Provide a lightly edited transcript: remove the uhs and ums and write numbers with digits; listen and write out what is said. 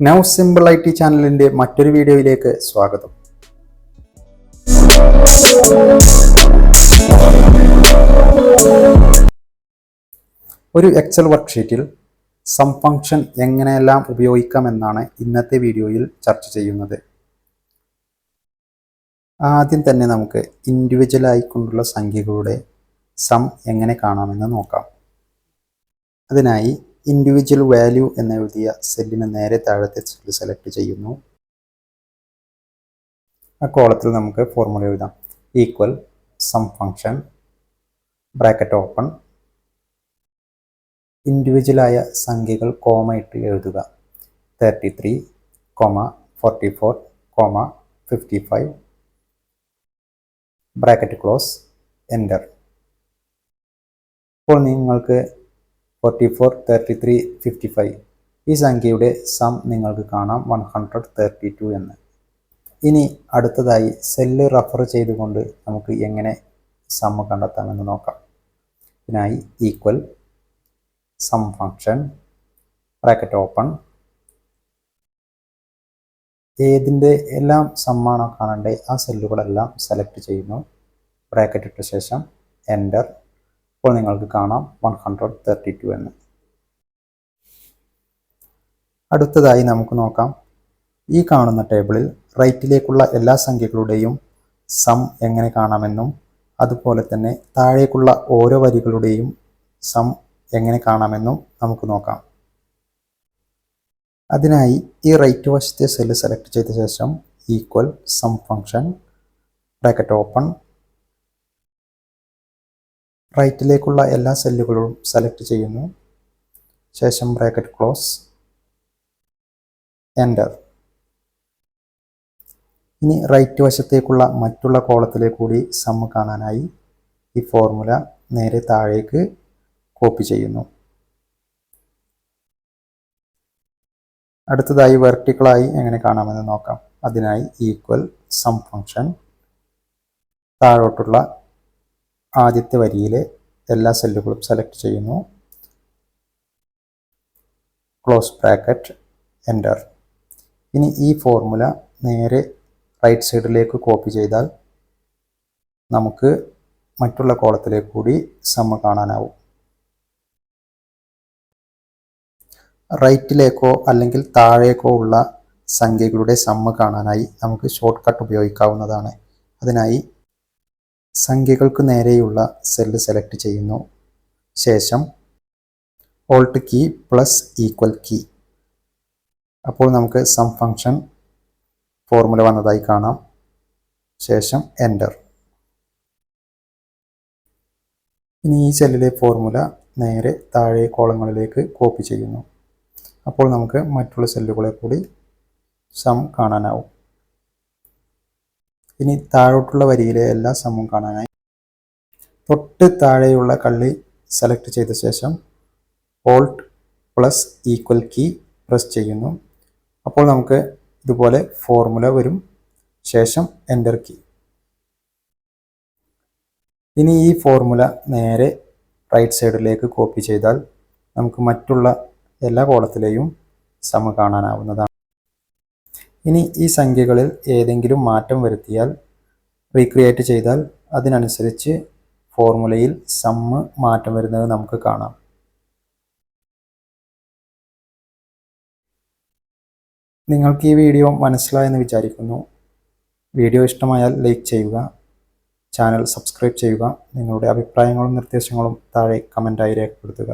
Now simple I T ചാനലിൻ്റെ മറ്റൊരു വീഡിയോയിലേക്ക് സ്വാഗതം. ഒരു എക്സൽ വർക്ക്ഷീറ്റിൽ സം ഫംഗ്ഷൻ എങ്ങനെയെല്ലാം ഉപയോഗിക്കാമെന്നാണ് ഇന്നത്തെ വീഡിയോയിൽ ചർച്ച ചെയ്യുന്നത്. ആദ്യം തന്നെ നമുക്ക് ഇൻഡിവിജ്വലായി കൊണ്ടുള്ള സംഖ്യകളുടെ സം എങ്ങനെ കാണാമെന്ന് നോക്കാം. അതിനായി ഇൻഡിവിജ്വൽ വാല്യൂ എന്നെഴുതിയ സെല്ലിന് നേരെ താഴത്തെ സെല്ല് സെലക്ട് ചെയ്യുന്നു. ആ കോളത്തിൽ നമുക്ക് ഫോർമുല എഴുതാം. Equal sum function bracket open, ഇൻഡിവിജ്വലായ സംഖ്യകൾ കോമ ഇട്ട് എഴുതുക. 33, 44, 55 ബ്രാക്കറ്റ് ക്ലോസ്, എൻ്റർ. ഇപ്പോൾ നിങ്ങൾക്ക് 44, 33, 55 ഈ സംഖ്യയുടെ സം നിങ്ങൾക്ക് കാണാം 132 എന്ന്. ഇനി അടുത്തതായി സെല്ല് റഫർ ചെയ്തുകൊണ്ട് നമുക്ക് എങ്ങനെ സം കണ്ടെത്താമെന്ന് നോക്കാം. ഇതിനായി equal sum function bracket open, ഏതിൻ്റെ എല്ലാം സമ്മാണോ കാണേണ്ടത് ആ സെല്ലുകളെല്ലാം സെലക്ട് ചെയ്യുന്നു. ബ്രാക്കറ്റ് ഇട്ട ശേഷം എൻ്റർ. ഇപ്പോൾ നിങ്ങൾക്ക് കാണാം 132 എന്ന്. അടുത്തതായി നമുക്ക് നോക്കാം, ഈ കാണുന്ന ടേബിളിൽ റൈറ്റിലേക്കുള്ള എല്ലാ സംഖ്യകളുടെയും സം എങ്ങനെ കാണാമെന്നും അതുപോലെ തന്നെ താഴേക്കുള്ള ഓരോ വരികളുടെയും സം എങ്ങനെ കാണാമെന്നും നമുക്ക് നോക്കാം. അതിനായി ഈ റൈറ്റ് വശത്തെ സെല്ല് സെലക്ട് ചെയ്ത ശേഷം equal sum function bracket open, റൈറ്റിലേക്കുള്ള എല്ലാ സെല്ലുകളും സെലക്ട് ചെയ്യുന്നു. ശേഷം ബ്രാക്കറ്റ് ക്ലോസ്, എൻ്റർ. ഇനി റൈറ്റ് വശത്തേക്കുള്ള മറ്റുള്ള കോളത്തിലെ കൂടി സം കാണാനായി ഈ ഫോർമുല നേരെ താഴേക്ക് കോപ്പി ചെയ്യുന്നു. അടുത്തതായി വെർട്ടിക്കലായി എങ്ങനെ കാണാമെന്ന് നോക്കാം. അതിനായി ഈക്വൽ സം ഫംഗ്ഷൻ താഴോട്ടുള്ള ആദ്യത്തെ വരിയിലെ എല്ലാ സെല്ലുകളും സെലക്ട് ചെയ്യുന്നു. Close bracket, enter. ഇനി ഈ ഫോർമുല നേരെ റൈറ്റ് സൈഡിലേക്ക് കോപ്പി ചെയ്താൽ നമുക്ക് മറ്റുള്ള കോളത്തിലേക്ക് കൂടി സം കാണാനാവും. റൈറ്റിലേക്കോ അല്ലെങ്കിൽ താഴേക്കോ ഉള്ള സംഖ്യകളുടെ സം കാണാനായി നമുക്ക് ഷോർട്ട് കട്ട് ഉപയോഗിക്കാവുന്നതാണ്. അതിനായി സംഖ്യകൾക്ക് നേരെയുള്ള സെല്ല് സെലക്ട് ചെയ്യുന്നു. ശേഷം alt key plus equal key. അപ്പോൾ നമുക്ക് സം ഫംഗ്ഷൻ ഫോർമുല വന്നതായി കാണാം. ശേഷം എൻ്റർ. ഇനി ഈ സെല്ലിലെ ഫോർമുല നേരെ താഴെ കോളങ്ങളിലേക്ക് കോപ്പി ചെയ്യുന്നു. അപ്പോൾ നമുക്ക് മറ്റുള്ള സെല്ലുകളെ കൂടി സം കാണാനാവും. ഇനി താഴോട്ടുള്ള വരിയിലെ എല്ലാ സമ്മും കാണാനായി തൊട്ട് താഴെയുള്ള കള്ളി സെലക്ട് ചെയ്ത ശേഷം alt plus equal key press ചെയ്യുന്നു. അപ്പോൾ നമുക്ക് ഇതുപോലെ ഫോർമുല വരും. ശേഷം എൻ്റർ കീ. ഇനി ഈ ഫോർമുല നേരെ റൈറ്റ് സൈഡിലേക്ക് കോപ്പി ചെയ്താൽ നമുക്ക് മറ്റുള്ള എല്ലാ കോളത്തിലെയും സം കാണാനാവുന്നതാണ്. ഇനി ഈ സംഖ്യകളിൽ ഏതെങ്കിലും മാറ്റം വരുത്തിയാൽ റീക്രിയേറ്റ് ചെയ്താൽ അതിനനുസരിച്ച് ഫോർമുലയിൽ സം മാറ്റം വരുന്നത് നമുക്ക് കാണാം. നിങ്ങൾക്ക് ഈ വീഡിയോ മനസ്സിലായെന്ന് വിചാരിക്കുന്നു. വീഡിയോ ഇഷ്ടമായാൽ ലൈക്ക് ചെയ്യുക, ചാനൽ സബ്സ്ക്രൈബ് ചെയ്യുക. നിങ്ങളുടെ അഭിപ്രായങ്ങളും നിർദ്ദേശങ്ങളും താഴെ കമൻറ്റായി രേഖപ്പെടുത്തുക.